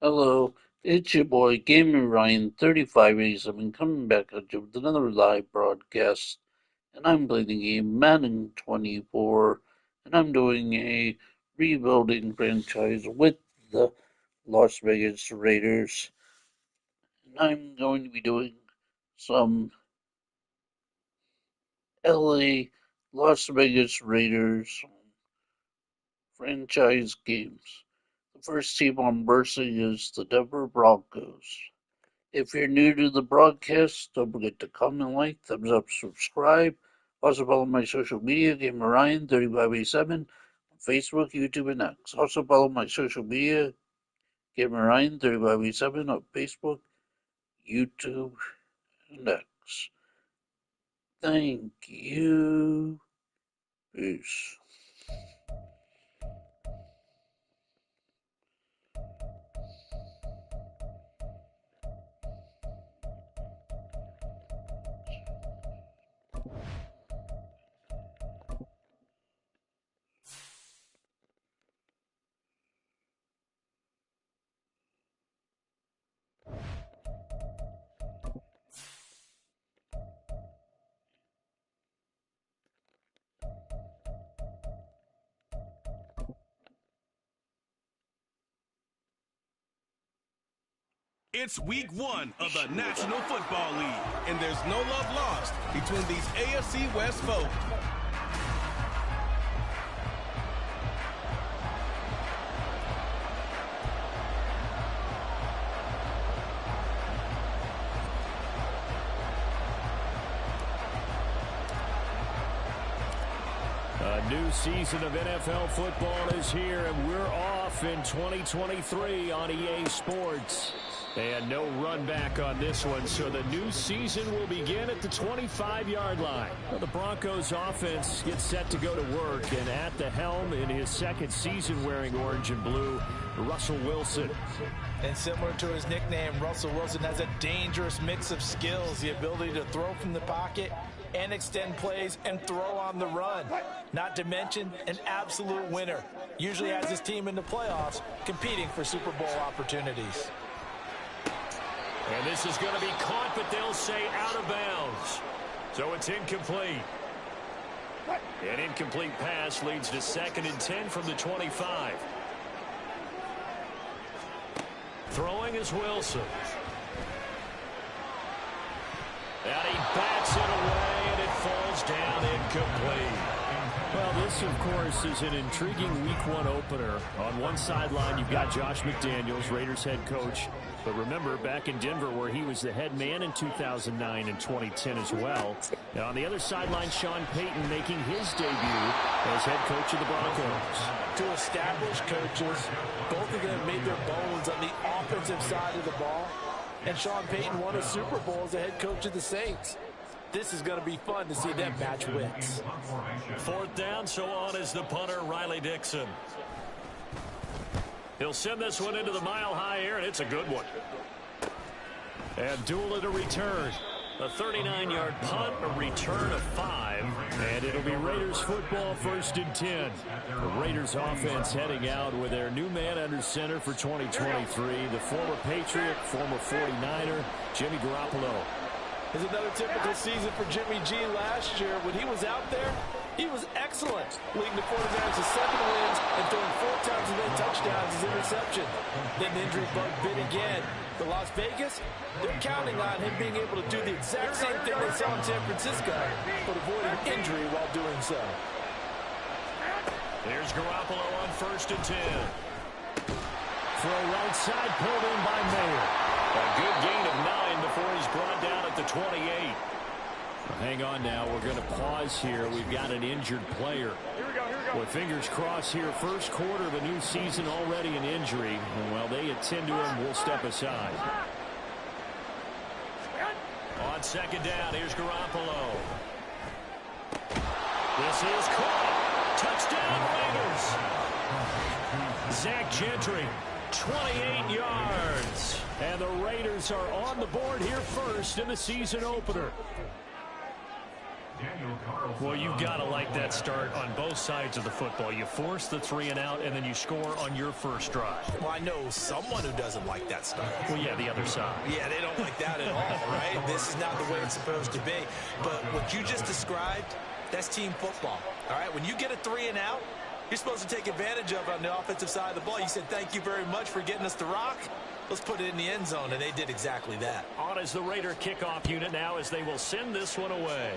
Hello, it's your boy Gamer Ryan 35 I've been coming back at you with another live broadcast, and I'm playing the game Madden 24, and I'm doing a rebuilding franchise with the Las Vegas Raiders, and I'm going to be doing some LA Las Vegas Raiders franchise games. The first team I'm versing is the Denver Broncos. If you're new to the broadcast, don't forget to comment, like, thumbs up, subscribe. Also follow my social media, Gamer Ryan 3587 on Facebook, YouTube, and X. Also follow my social media, Gamer Ryan 3587 on Facebook, YouTube, and X. Thank you. Peace. It's week one of the National Football League, and there's no love lost between these AFC West foes. A new season of NFL football is here, and we're off in 2023 on EA Sports. And no run back on this one, so the new season will begin at the 25-yard line. Well, the Broncos offense gets set to go to work, and at the helm in his second season wearing orange and blue, Russell Wilson. And similar to his nickname, Russell Wilson has a dangerous mix of skills, the ability to throw from the pocket and extend plays and throw on the run. Not to mention an absolute winner. Usually has his team in the playoffs competing for Super Bowl opportunities. And this is going to be caught, but they'll say out of bounds. So it's incomplete. An incomplete pass leads to 2nd and 10 from the 25. Throwing is Wilson. And he bats it away, and it falls down incomplete. Well, this, of course, is an intriguing Week 1 opener. On one sideline, you've got Josh McDaniels, Raiders head coach. But remember, back in Denver, where he was the head man in 2009 and 2010 as well. And on the other sideline, Sean Payton making his debut as head coach of the Broncos. Two established coaches, both of them made their bones on the offensive side of the ball. And Sean Payton won a Super Bowl as the head coach of the Saints. This is going to be fun to see them match wits. 4th down, so on is the punter, Riley Dixon. He'll send this one into the mile-high air, and it's a good one. Abdullah to return. A 39-yard punt, a return of 5, and it'll be Raiders football 1st and 10. The Raiders offense heading out with their new man under center for 2023, the former Patriot, former 49er, Jimmy Garoppolo. It's another typical season for Jimmy G last year. When he was out there, he was excellent, leading the 49ers to 7 wins and throwing 4 times as many touchdowns as interceptions. Then the injury bug bit again. But Las Vegas, they're counting on him being able to do the exact same thing they saw in San Francisco, but avoiding injury while doing so. There's Garoppolo on 1st and 10. Throw right side, pulled in by Mayer. A good gain of 9 before he's brought down at the 28. Hang on now. We're going to pause here. We've got an injured player. Here we go. With fingers crossed here, first quarter of a new season, already an injury. And while they attend to him, we'll step aside. On 2nd down, here's Garoppolo. This is caught. Touchdown, Raiders. Zach Gentry, 28 yards. And the Raiders are on the board here first in the season opener. Well, you've got to like that start on both sides of the football. You force the 3 and out, and then you score on your first drive. Well, I know someone who doesn't like that start. Well, yeah, the other side. Yeah, they don't like that at all, right? This is not the way it's supposed to be. But what you just described, that's team football, all right? When you get a 3 and out, you're supposed to take advantage of it on the offensive side of the ball. You said, thank you very much for getting us the rock. Let's put it in the end zone, and they did exactly that. On is the Raider kickoff unit now as they will send this one away.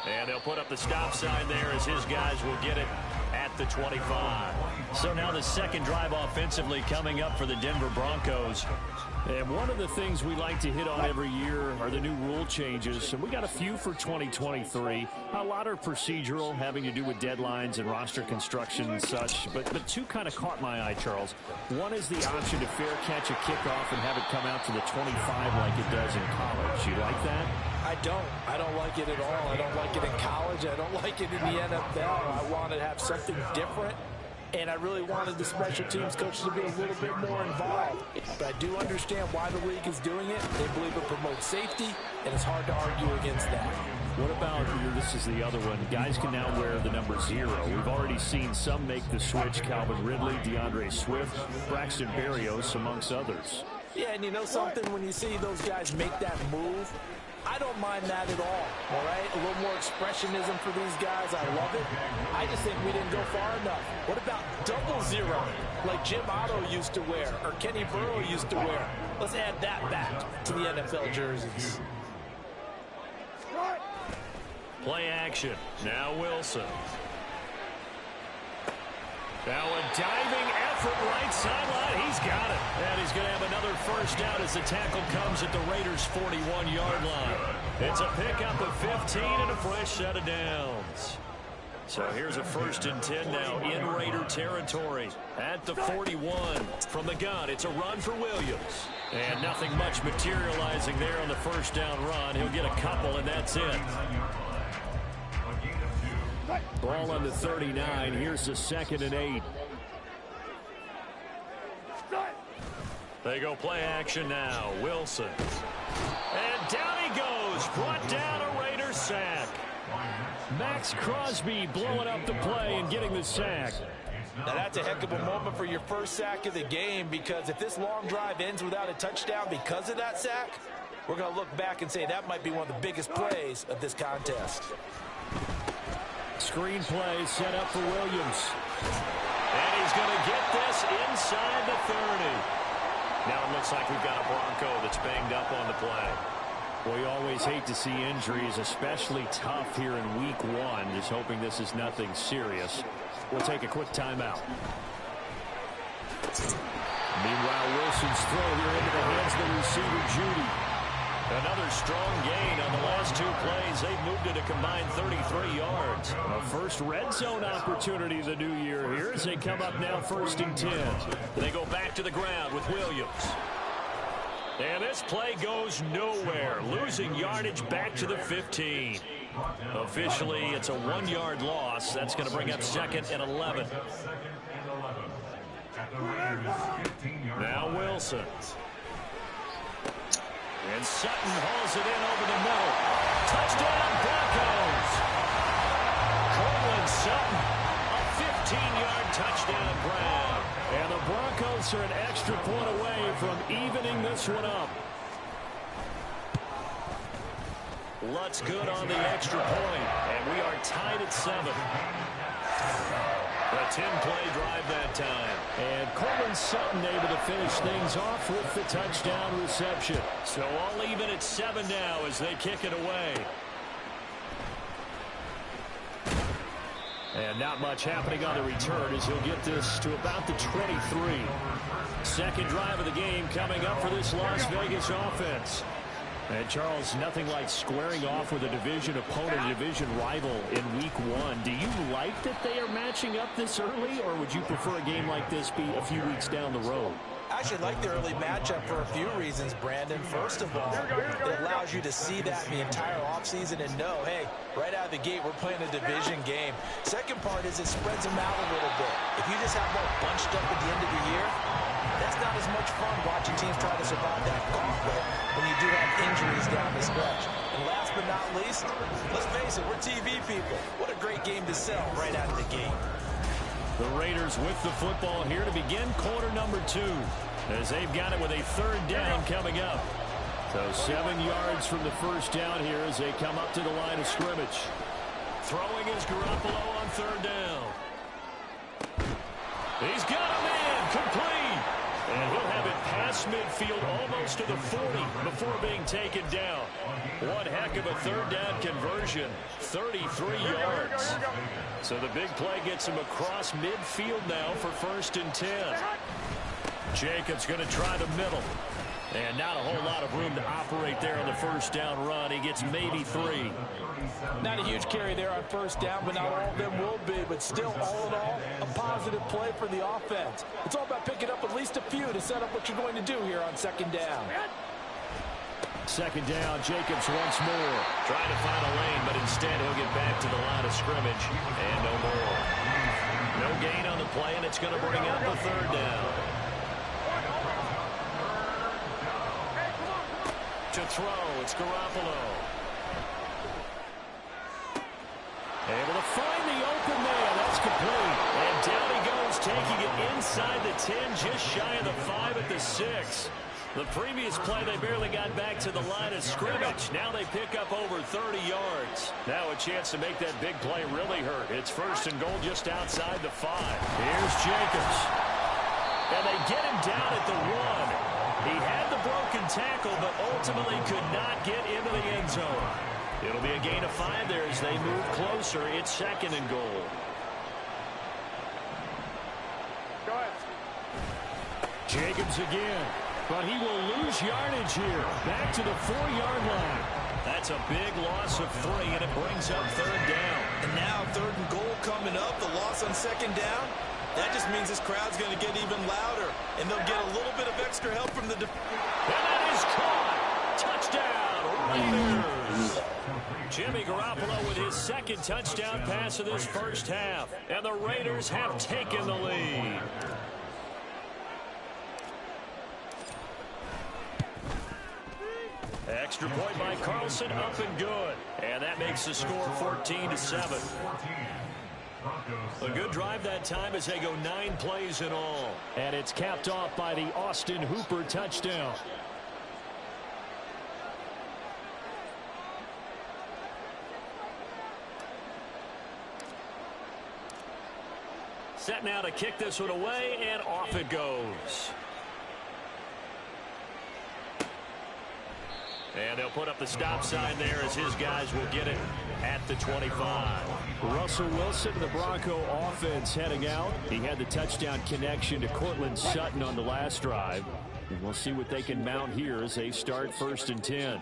And they'll put up the stop sign there as his guys will get it at the 25. So now the second drive offensively coming up for the Denver Broncos. And one of the things we like to hit on every year are the new rule changes. And we got a few for 2023. A lot are procedural, having to do with deadlines and roster construction and such. But two kind of caught my eye, Charles. One is the option to fair catch a kickoff and have it come out to the 25 like it does in college. You like that? I don't like it at all. I don't like it in college. I don't like it in the NFL. I want to have something different. And I really wanted the special teams coaches to be a little bit more involved. But I do understand why the league is doing it. They believe it promotes safety, and it's hard to argue against that. What about, this is the other one, guys can now wear the number 0. We've already seen some make the switch, Calvin Ridley, DeAndre Swift, Braxton Berrios, amongst others. Yeah, and you know something? When you see those guys make that move, I don't mind that at all right? A little more expressionism for these guys. I love it. I just think we didn't go far enough. What about double 0, like Jim Otto used to wear or Kenny Burrow used to wear? Let's add that back to the NFL jerseys. Play action. Now Wilson. Now a diving effort right sideline. He's got it. And he's going to have another first down as the tackle comes at the Raiders' 41-yard line. It's a pickup of 15 and a fresh set of downs. So here's a 1st and 10 now in Raider territory at the 41. From the gun, it's a run for Williams. And nothing much materializing there on the first down run. He'll get a couple, and that's it. Ball on the 39. Here's the 2nd and 8. They go play action now. Wilson. And down he goes. Brought down a Raider sack. Max Crosby blowing up the play and getting the sack. Now that's a heck of a moment for your first sack of the game, because if this long drive ends without a touchdown because of that sack, we're going to look back and say that might be one of the biggest plays of this contest. Screen play set up for Williams. And he's going to get this inside the 30. Now it looks like we've got a Bronco that's banged up on the play. Well, you always hate to see injuries, especially tough here in week 1. Just hoping this is nothing serious. We'll take a quick timeout. Meanwhile, Wilson's throw here into the hands of the receiver, Judy. Another strong gain on the last 2 plays. They've moved it a combined 33 yards. A first red zone opportunity the new year here as they come up now 1st and 10. They go back to the ground with Williams. And this play goes nowhere. Losing yardage back to the 15. Officially, it's a 1-yard loss. That's going to bring up 2nd and 11. Now Wilson. And Sutton hauls it in over the middle. Touchdown, Broncos. Cortland Sutton, a 15-yard touchdown grab. And the Broncos are an extra point away from evening this one up. Lutz good on the extra point, and we are tied at 7. A 10-play drive that time. And Cortland Sutton able to finish things off with the touchdown reception. So all even at 7 now as they kick it away. And not much happening on the return as he'll get this to about the 23. Second drive of the game coming up for this Las Vegas offense. And Charles, nothing like squaring off with a division opponent, a division rival in week 1. Do you like that they are matching up this early, or would you prefer a game like this be a few weeks down the road? I actually like the early matchup for a few reasons, Brandon. First of all, it allows you to see that the entire offseason and know, hey, right out of the gate, we're playing a division game. Second part is it spreads them out a little bit. If you just have them bunched up at the end of the year, that's not as much fun watching teams try to survive that gauntlet when you do have injuries down the stretch. And last but not least, let's face it, we're TV people. What a great game to sell right out of the gate. The Raiders with the football here to begin quarter number 2, as they've got it with a 3rd down coming up. So 7 yards from the first down here as they come up to the line of scrimmage. Throwing is Garoppolo on 3rd down. He's got a man complete. And he'll have it past midfield almost to the 40 before being taken down. One heck of a 3rd down conversion. 33 yards. So the big play gets him across midfield now for 1st and 10. Jacobs going to try the middle. And not a whole lot of room to operate there on the 1st down run. He gets maybe 3. Not a huge carry there on 1st down, but not all of them will be. But still, all in all, a positive play for the offense. It's all about picking up at least a few to set up what you're going to do here on 2nd down. 2nd down, Jacobs once more. Trying to find a lane, but instead he'll get back to the line of scrimmage. And no more. No gain on the play, and it's going to bring up the 3rd down. To throw, it's Garoppolo. Able to find the open man. That's complete. And down he goes, taking it inside the 10, just shy of the 5 at the 6. The previous play, they barely got back to the line of scrimmage. Now they pick up over 30 yards. Now a chance to make that big play really hurt. It's 1st and goal just outside the 5. Here's Jacobs. And they get him down at the 1. He had the broken tackle, but ultimately could not get into the end zone. It'll be a gain of 5 there as they move closer. It's 2nd and goal. Go ahead. Jacobs again, but he will lose yardage here. Back to the 4-yard line. That's a big loss of 3, and it brings up 3rd down. And now 3rd and goal coming up. The loss on 2nd down. That just means this crowd's going to get even louder, and they'll get a little bit of extra help from the defense. And that is caught. Touchdown, Raiders. Jimmy Garoppolo with his 2nd touchdown pass of this 1st half. And the Raiders have taken the lead. Extra point by Carlson, up and good. And that makes the score 14-7. A good drive that time as they go 9 plays in all. And it's capped off by the Austin Hooper touchdown. Set now to kick this one away, and off it goes. And they'll put up the stop sign there as his guys will get it at the 25. Russell Wilson, the Bronco offense heading out. He had the touchdown connection to Cortland Sutton on the last drive. And we'll see what they can mount here as they start 1st and 10.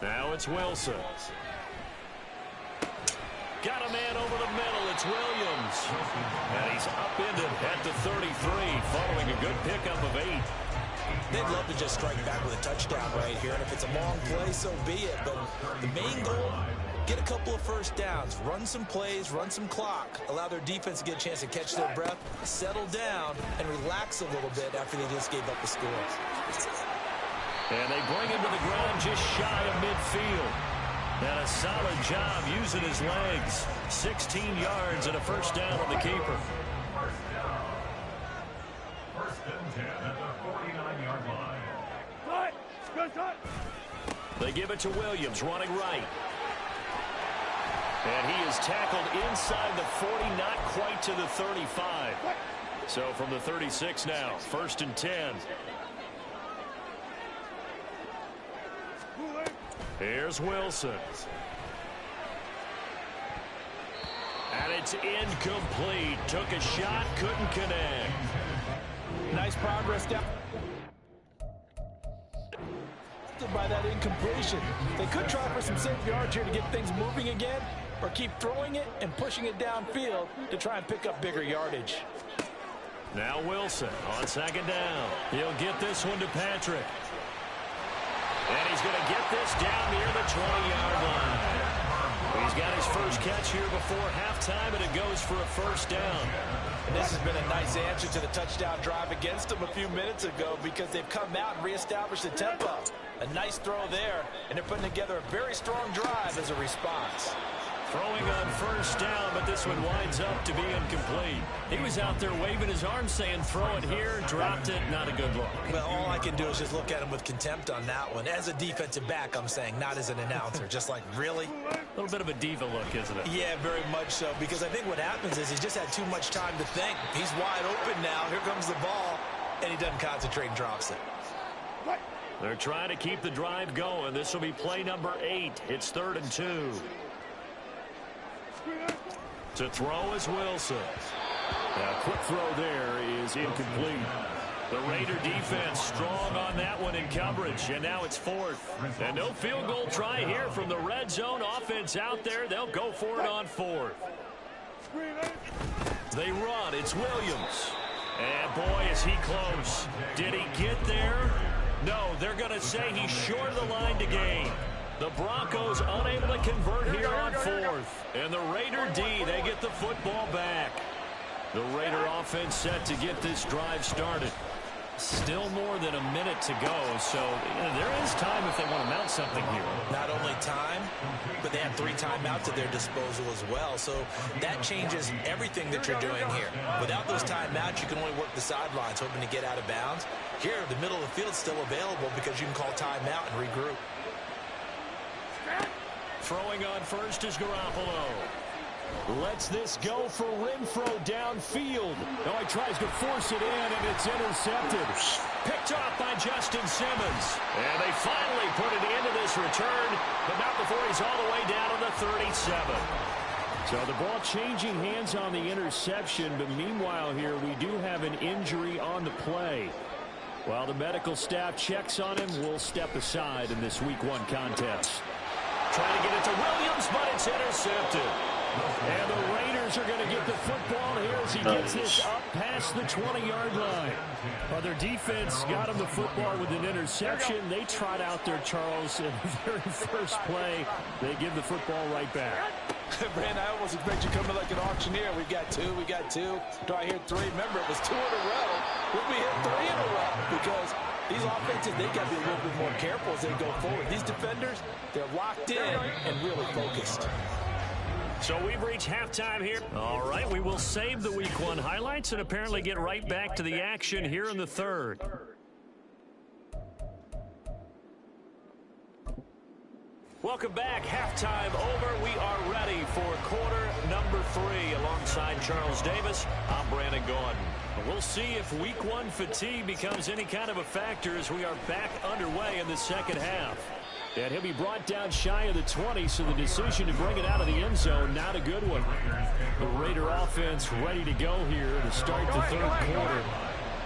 Now it's Wilson. Got a man over the middle. It's Williams. And he's upended at the 33 following a good pickup of 8. They'd love to just strike back with a touchdown right here, and if it's a long play, so be it. But the main goal, get a couple of 1st downs, run some plays, run some clock, allow their defense to get a chance to catch their breath, settle down, and relax a little bit after they just gave up the score. And they bring him to the ground just shy of midfield. And a solid job using his legs. 16 yards and a 1st down on the keeper. They give it to Williams, running right. And he is tackled inside the 40, not quite to the 35. So from the 36 now, 1st and 10. Here's Wilson. And it's incomplete. Took a shot, couldn't connect. Nice progress down by that incompletion. They could try for some safe yards here to get things moving again, or keep throwing it and pushing it downfield to try and pick up bigger yardage. Now Wilson on 2nd down. He'll get this one to Patrick. And he's going to get this down near the 20-yard line. He's got his first catch here before halftime, and it goes for a first down. And this has been a nice answer to the touchdown drive against them a few minutes ago because they've come out and reestablished the tempo. A nice throw there, and they're putting together a very strong drive as a response. Throwing on first down, but this one winds up to be incomplete. He was out there waving his arm saying, throw it here, dropped it, not a good look. Well, all I can do is just look at him with contempt on that one. As a defensive back, I'm saying, not as an announcer. Just like, really? A little bit of a diva look, isn't it? Yeah, very much so, because I think what happens is he just had too much time to think. He's wide open now. Here comes the ball, and he doesn't concentrate and drops it. They're trying to keep the drive going. This will be play number 8. It's 3rd and 2. To throw is Wilson. A quick throw there is incomplete. The Raider defense strong on that one in coverage, and now it's 4th. And no field goal try here from the red zone offense out there. They'll go for it on 4th. They run. It's Williams. And boy, is he close. Did he get there? No, they're going to say he's short of the line to gain. The Broncos unable to convert here on 4th. And the Raider D, they get the football back. The Raider offense set to get this drive started. Still more than a minute to go, so there is time if they want to mount something here. Not only time, but they have 3 timeouts at their disposal as well, so that changes everything that you're doing here. Without those timeouts, you can only work the sidelines, hoping to get out of bounds. Here, the middle of the field is still available because you can call timeout and regroup. Throwing on first is Garoppolo. Lets this go for Renfro downfield. No, he tries to force it in, and it's intercepted. Picked off by Justin Simmons. And they finally put it into this return, but not before he's all the way down to the 37. So the ball changing hands on the interception, but meanwhile here we do have an injury on the play. While the medical staff checks on him, we'll step aside in this Week 1 contest. Trying to get it to Williams, but it's intercepted. And the Raiders are going to get the football here as he gets this up past the 20-yard line. Well, their defense got him the football with an interception. They trot out there, Charles, in the very first play. They give the football right back. Brand, I almost expect you coming like an auctioneer. We got 2. Do I hear 3? Remember, it was 2 in a row. We'll be hit 3 in a row because these offenses, they got to be a little bit more careful as they go forward. These defenders, they're locked in and really focused. So we've reached halftime here. All right, we will save the Week 1 highlights and apparently get right back to the action here in the 3rd. Welcome back. Halftime over. We are ready for quarter number 3 alongside Charles Davis. I'm Brandon Gordon. We'll see if Week 1 fatigue becomes any kind of a factor as we are back underway in the second half. And he'll be brought down shy of the 20, so the decision to bring it out of the end zone, not a good one. The Raider offense ready to go here to start the 3rd quarter.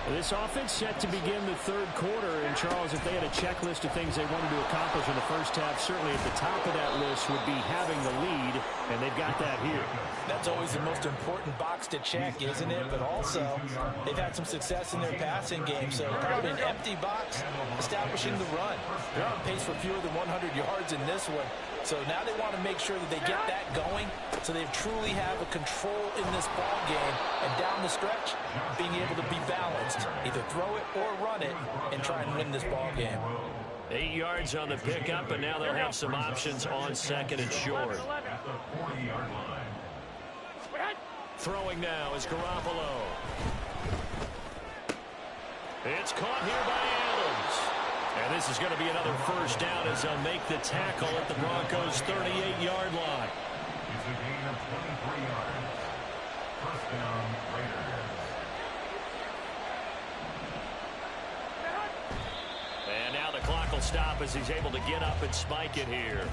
This offense set to begin the 3rd quarter, and Charles, if they had a checklist of things they wanted to accomplish in the first half, certainly at the top of that list would be having the lead, and they've got that here. That's always the most important box to check, isn't it? But also, they've had some success in their passing game, so probably an empty box, establishing the run. They're on pace for fewer than 100 yards in this one, so now they want to make sure that they get that going so they truly have a control in this ball game, and down the stretch, being able to be balanced, either throw it or run it, and try and win this ball game. 8 yards on the pickup, and now they'll have some options on 2nd and short. Throwing now is Garoppolo. It's caught here by Adams. And this is going to be another first down as they'll make the tackle at the Broncos' 38-yard line. It's a gain of 23 yards. First down, Raiders. And now the clock will stop as he's able to get up and spike it here.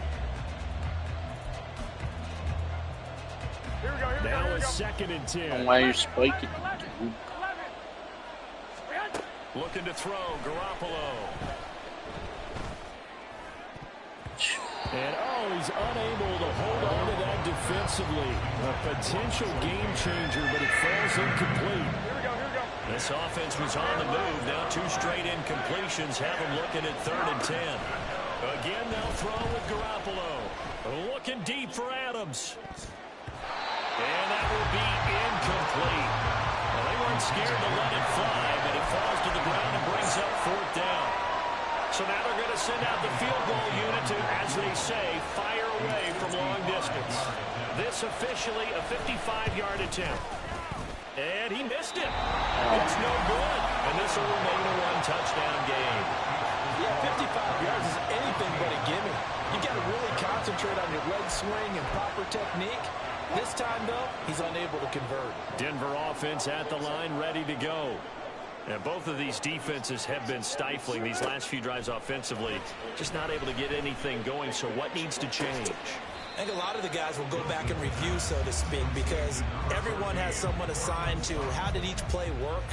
Now a 2nd and 10. Why are you spiking? Looking to throw, Garoppolo. And, he's unable to hold on to that defensively. A potential game changer, but it falls incomplete. This offense was on the move. Now 2 straight incompletions have them looking at 3rd and 10. Again, they'll throw with Garoppolo. Looking deep for Adams. And that will be incomplete. Well, they weren't scared to let it fly, but it falls to the ground and brings up 4th down. So now they're going to send out the field goal unit to, as they say, fire away from long distance. This officially a 55-yard attempt. And he missed it. It's no good. And this will remain a 1-touchdown game. Yeah, 55 yards is anything but a gimme. You got to really concentrate on your leg swing and proper technique. This time, though, he's unable to convert. Denver offense at the line, ready to go. And both of these defenses have been stifling these last few drives offensively. Just not able to get anything going, so what needs to change? I think a lot of the guys will go back and review, so to speak, because everyone has someone assigned to how did each play work.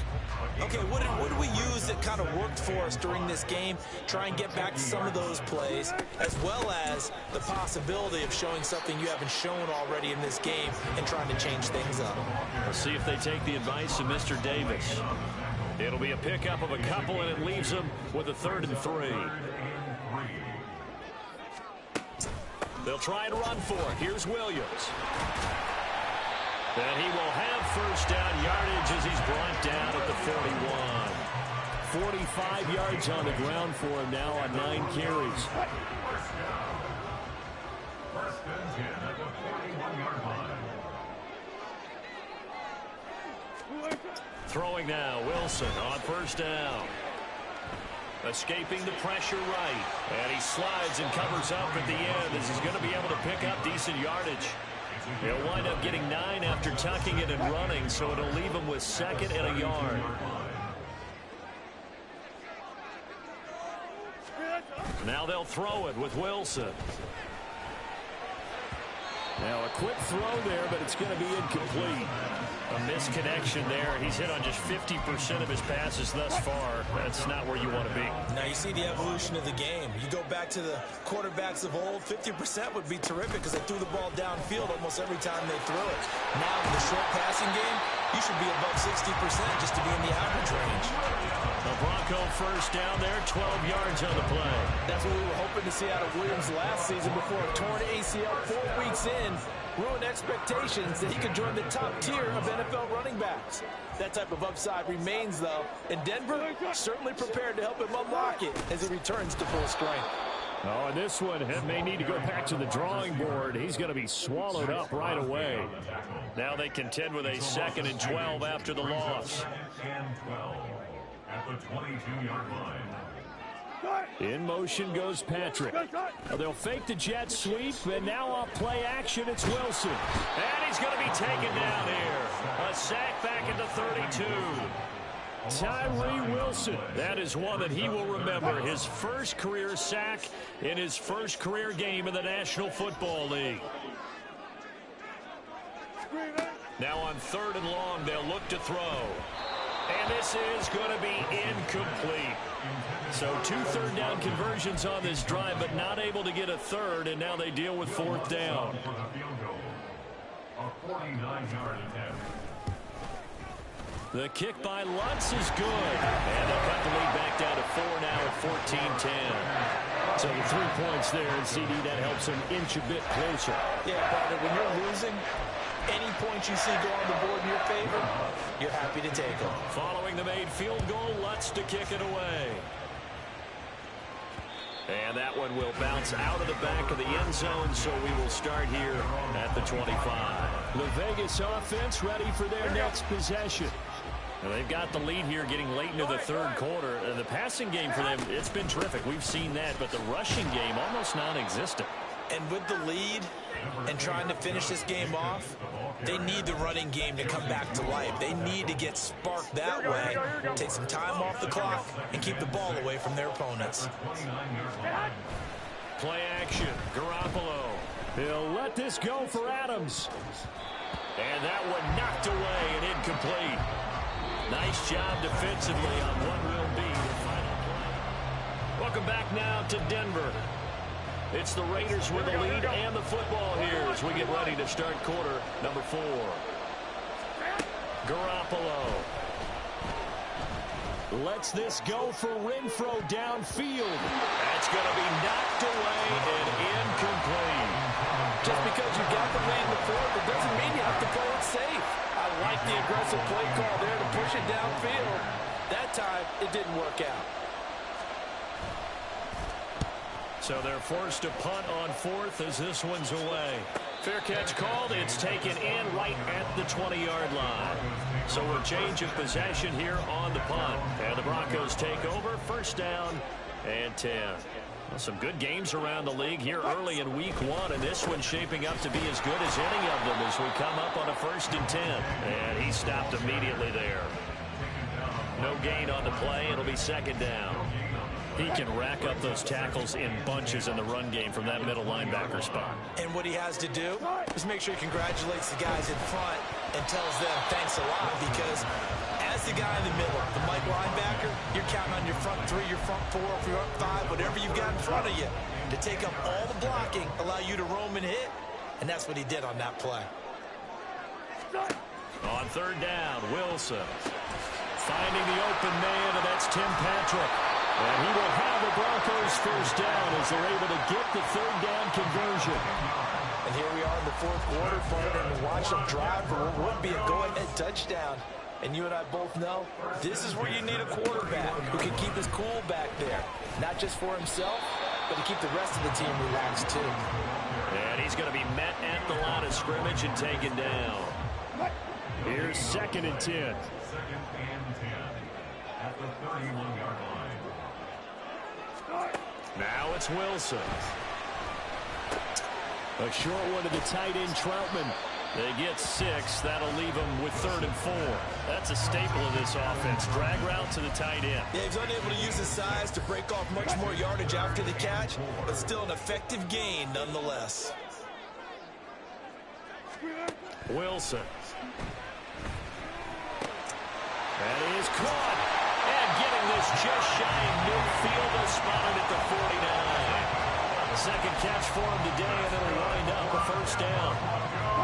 Okay, what did we use that kind of worked for us during this game? Try and get back to some of those plays, as well as the possibility of showing something you haven't shown already in this game and trying to change things up. We'll see if they take the advice of Mr. Davis. It'll be a pickup of a couple, and it leaves them with a 3rd and 3. They'll try and run for it. Here's Williams. And he will have 1st down yardage as he's brought down at the 41. 45 yards on the ground for him now on 9 carries. First and 10 at the 41-yard line. Throwing now, Wilson on 1st down. Escaping the pressure right. And he slides and covers up at the end as he's going to be able to pick up decent yardage. He'll wind up getting 9 after tucking it and running, so it'll leave him with 2nd and a yard. Now they'll throw it with Wilson. Now a quick throw there, but it's going to be incomplete. A misconnection there. He's hit on just 50% of his passes thus far. That's not where you want to be. Now you see the evolution of the game. You go back to the quarterbacks of old, 50% would be terrific because they threw the ball downfield almost every time they threw it. Now in the short passing game, you should be above 60% just to be in the average range. The Bronco 1st down there, 12 yards on the play. That's what we were hoping to see out of Williams last season before a torn ACL 4 weeks in. Ruined expectations that he could join the top tier of NFL running backs. That type of upside remains, though, and Denver certainly prepared to help him unlock it as he returns to full strength. Oh, and this one may need to go back to the drawing board. He's going to be swallowed up right away. Now they contend with a 2nd and 12 after the loss. And 12 at the 22-yard line. In motion goes Patrick. They'll fake the jet sweep, and now off play action, it's Wilson. And he's going to be taken down here. A sack back at the 32. Tyree Wilson. That is one that he will remember. His first career sack in his first career game in the National Football League. Now on 3rd and long, they'll look to throw. And this is going to be incomplete. So 2 third-down conversions on this drive, but not able to get a 3rd, and now they deal with 4th down. A 49-yard attempt. The kick by Lutz is good. And they'll cut the lead back down to 4 now at 14-10. So the 3 points there, and CD, that helps them inch a bit closer. Yeah, partner, when you're losing, any points you see go on the board in your favor, you're happy to take them. Following the made field goal, Lutz to kick it away. And that one will bounce out of the back of the end zone, so we will start here at the 25. The Vegas offense ready for their next possession. Now they've got the lead here getting late into the 3rd quarter. And the passing game for them, it's been terrific. We've seen that, but the rushing game almost non-existent. And with the lead and trying to finish this game off, they need the running game to come back to life. They need to get sparked that way, take some time off the clock, and keep the ball away from their opponents. Play action, Garoppolo. He'll let this go for Adams. And that one knocked away and incomplete. Nice job defensively on what will be the final play. Welcome back now to Denver. It's the Raiders with the lead and the football here as we get ready to start quarter number 4. Garoppolo. Lets this go for Renfro downfield. That's going to be knocked away and incomplete. Just because you got the lead in the fourth, it doesn't mean you have to play it safe. I like the aggressive play call there to push it downfield. That time, it didn't work out. So they're forced to punt on fourth as this one's away. Fair catch called. It's taken in right at the 20-yard line. So a change of possession here on the punt. And the Broncos take over. First down and 10. Well, some good games around the league here early in week one. And this one's shaping up to be as good as any of them as we come up on a 1st and 10. And he stopped immediately there. No gain on the play. It'll be 2nd down. He can rack up those tackles in bunches in the run game from that middle linebacker spot. And what he has to do is make sure he congratulates the guys in front and tells them thanks a lot, because as the guy in the middle, the Mike linebacker, you're counting on your front three, your front four, your front five, whatever you've got in front of you to take up all the blocking, allow you to roam and hit, and that's what he did on that play. On 3rd down, Wilson finding the open man, and that's Tim Patrick. And he will have the Broncos first down as they're able to get the 3rd down conversion. And here we are in the 4th quarter, and watch them drive for what would be a go-ahead touchdown. And you and I both know this is where you need a quarterback who can keep his cool back there. Not just for himself, but to keep the rest of the team relaxed too. And he's going to be met at the line of scrimmage and taken down. Here's 2nd and 10. 2nd and 10 at the 31-yard line. Now it's Wilson. A short one to the tight end, Troutman. They get 6. That'll leave them with 3rd and 4. That's a staple of this offense. Drag route to the tight end. Yeah, he's unable to use his size to break off much more yardage after the catch, but still an effective gain nonetheless. Wilson. That is caught. And getting this just shy of midfield, spotted at the 49. Second catch for him today, and it'll wind up a 1st down.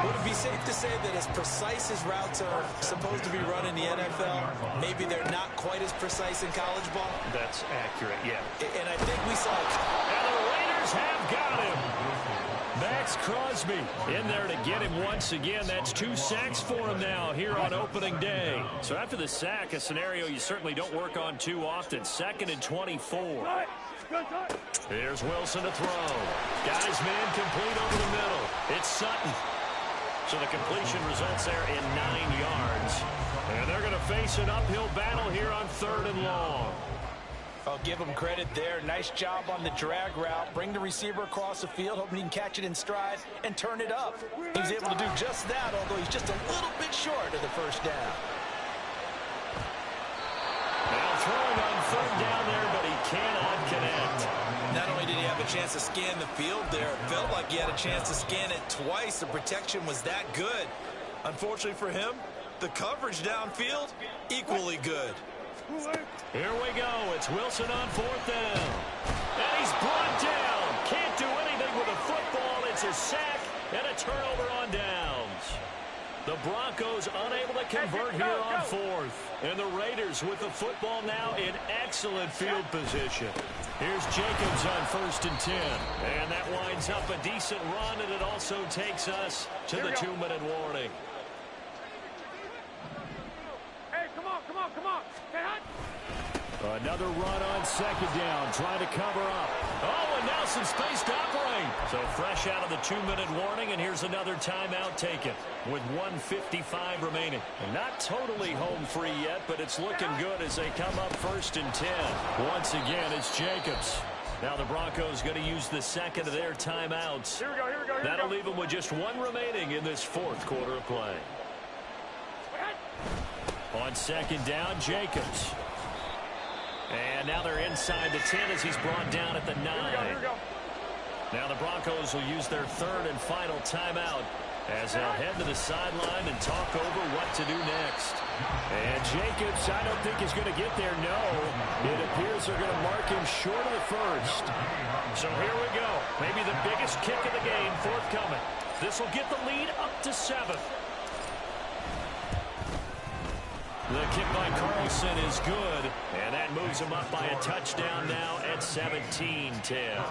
Would it be safe to say that as precise as routes are supposed to be run in the NFL, maybe they're not quite as precise in college ball? That's accurate, yeah. And I think we saw... And the Raiders have got him. Max Crosby in there to get him once again. That's 2 sacks for him now here on opening day. So after the sack, a scenario you certainly don't work on too often. 2nd and 24. Here's Wilson to throw. Guys, man, complete over the middle. It's Sutton. So the completion results there in 9 yards. And they're going to face an uphill battle here on 3rd and long. I'll give him credit there. Nice job on the drag route. Bring the receiver across the field, hoping he can catch it in stride and turn it up. He's able to do just that, although he's just a little bit short of the 1st down. Now throwing on 3rd down there, but he cannot connect. Not only did he have a chance to scan the field there, it felt like he had a chance to scan it twice. The protection was that good. Unfortunately for him, the coverage downfield, equally good. Here we go. It's Wilson on 4th down. And he's brought down. Can't do anything with a football. It's a sack and a turnover on downs. The Broncos unable to convert here on 4th. And the Raiders with the football now in excellent field position. Here's Jacobs on 1st and 10. And that winds up a decent run, and it also takes us to the 2-minute warning. Hey, come on, come on, come on. Hey, hot. Another run on 2nd down, trying to cover up. Oh, and now some space to operate. So fresh out of the 2-minute warning, and here's another timeout taken with 1:55 remaining. And not totally home free yet, but it's looking good as they come up 1st and 10. Once again, it's Jacobs. Now the Broncos going to use the 2nd of their timeouts. Here we go, here we go, here That'll we go. leave them with just 1 remaining in this 4th quarter of play. On 2nd down, Jacobs. And now they're inside the 10 as he's brought down at the 9. Here we go. Now the Broncos will use their 3rd and final timeout as they'll head to the sideline and talk over what to do next. And Jacobs, I don't think is going to get there. No, it appears they're going to mark him short of the 1st. So here we go. Maybe the biggest kick of the game forthcoming. This will get the lead up to 7. The kick by Carlson is good, and that moves him up by a touchdown now at 17-10.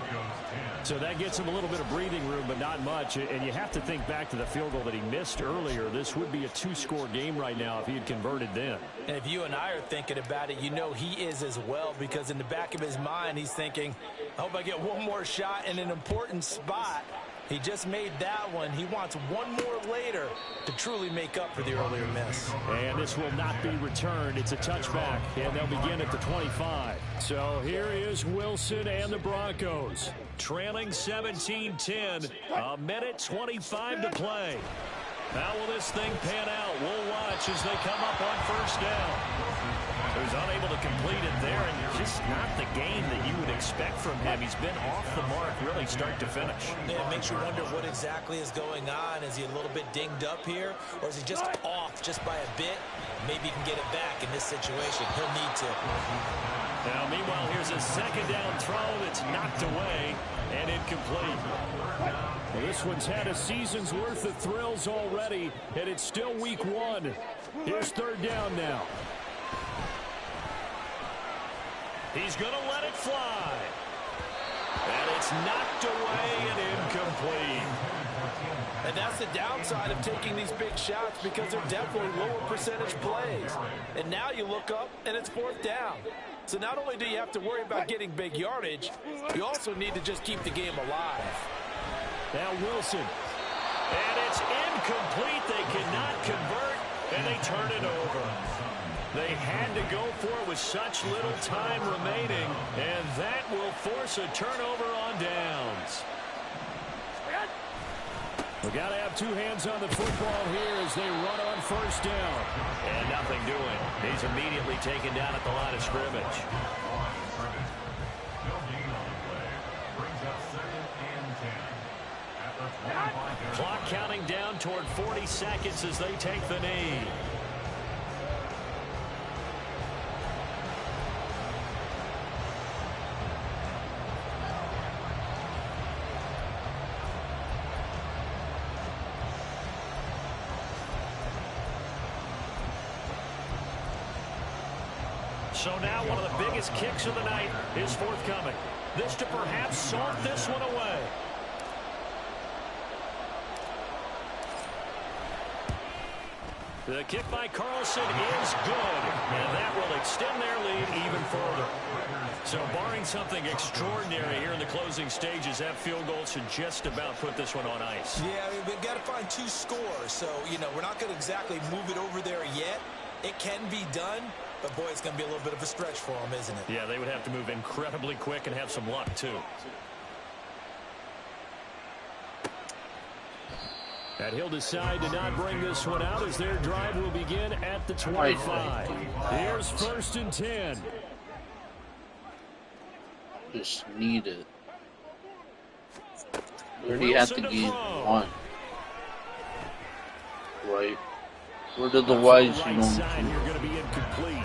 So that gets him a little bit of breathing room, but not much. And you have to think back to the field goal that he missed earlier. This would be a two-score game right now if he had converted then. And if you and I are thinking about it, you know he is as well, because in the back of his mind, he's thinking, I hope I get one more shot in an important spot. He just made that one. He wants one more later to truly make up for the earlier miss. And this will not be returned. It's a touchback, and they'll begin at the 25. So here is Wilson and the Broncos, trailing 17-10, a minute 25 to play. How will this thing pan out? We'll watch as they come up on first down. He was unable to complete it there, and just not the game that you would expect from him. He's been off the mark really start to finish. Yeah, it makes you wonder what exactly is going on. Is he a little bit dinged up here, or is he just off just by a bit? Maybe he can get it back in this situation. He'll need to. Now, meanwhile, here's a second down throw that's knocked away and incomplete. Well, this one's had a season's worth of thrills already, and it's still week one. Here's third down now. He's going to let it fly. And it's knocked away and incomplete. And that's the downside of taking these big shots, because they're definitely lower percentage plays. And now you look up, and it's fourth down. So not only do you have to worry about getting big yardage, you also need to just keep the game alive. Now Wilson. And it's incomplete. They cannot convert, and they turn it over. They had to go for it with such little time remaining, and that will force a turnover on downs. We've got to have two hands on the football here as they run on first down. And nothing doing. He's immediately taken down at the line of scrimmage. Clock counting down toward 40 seconds as they take the knee. So now one of the biggest kicks of the night is forthcoming. This to perhaps salt this one away. The kick by Carlson is good, and that will extend their lead even further. So barring something extraordinary here in the closing stages, that field goal should just about put this one on ice. Yeah, we've got to find two scores. So, you know, we're not going to exactly move it over there yet. It can be done, but, boy, it's going to be a little bit of a stretch for them, isn't it? Yeah, they would have to move incredibly quick and have some luck, too. And he'll decide to not bring this one out as their drive will begin at the 25. Here's first and 10. Just need it. Where do you have to gain one? Right. Where did the wise right side, you're going to be incomplete.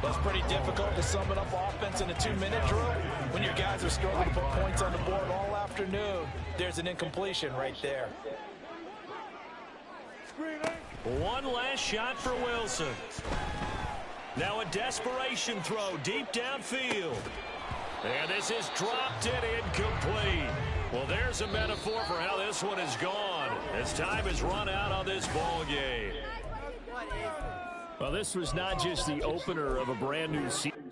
That's pretty difficult to sum it up offense in a 2-minute drill when your guys are struggling to put points on the board all afternoon. There's an incompletion right there. One last shot for Wilson. Now a desperation throw deep downfield. And this is dropped and incomplete. Well, there's a metaphor for how this one is gone as time has run out on this ball game. Well, this was not just the opener of a brand new season.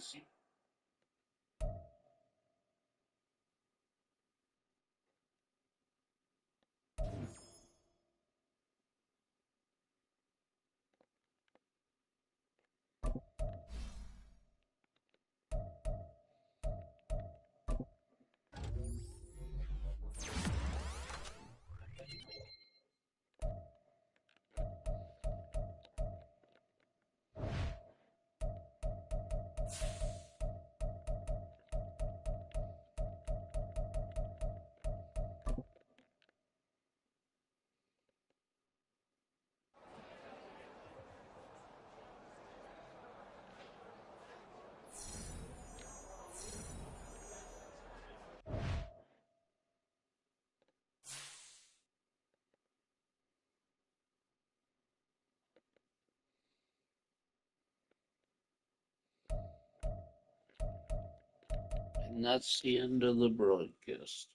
And that's the end of the broadcast.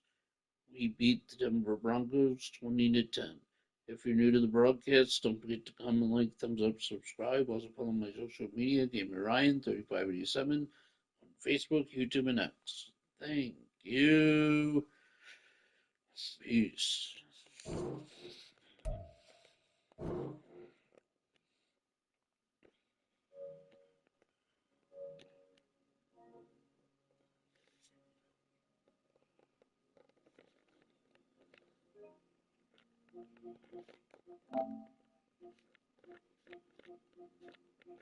We beat the Denver Broncos 20-10. If you're new to the broadcast, don't forget to comment, like, thumbs up, subscribe. Also follow my social media, Gamer Ryan 3587 on Facebook, YouTube, and X. Thank you. Peace.